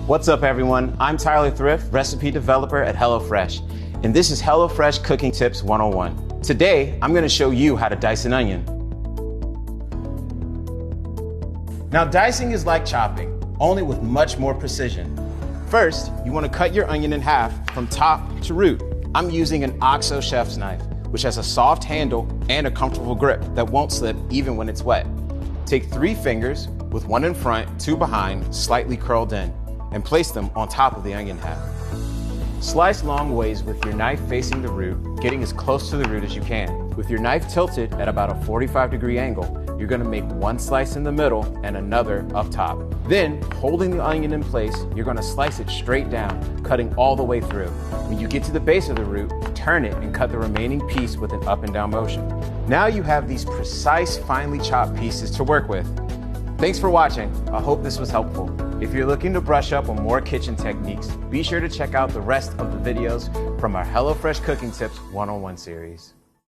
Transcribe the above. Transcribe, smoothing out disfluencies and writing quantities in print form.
What's up, everyone? I'm Tyler Thrift, recipe developer at HelloFresh, and this is HelloFresh Cooking Tips 101. Today, I'm going to show you how to dice an onion. Now, dicing is like chopping, only with much more precision. First, you want to cut your onion in half from top to root. I'm using an OXO chef's knife, which has a soft handle and a comfortable grip that won't slip even when it's wet. Take 3 fingers, with 1 in front, 2 behind, slightly curled in, and place them on top of the onion half. Slice long ways with your knife facing the root, getting as close to the root as you can. With your knife tilted at about a 45-degree angle, you're going to make 1 slice in the middle and another up top. Then, holding the onion in place, you're going to slice it straight down, cutting all the way through. When you get to the base of the root, turn it and cut the remaining piece with an up and down motion. Now you have these precise, finely chopped pieces to work with. Thanks for watching. I hope this was helpful. If you're looking to brush up on more kitchen techniques, be sure to check out the rest of the videos from our HelloFresh Cooking Tips 101 series.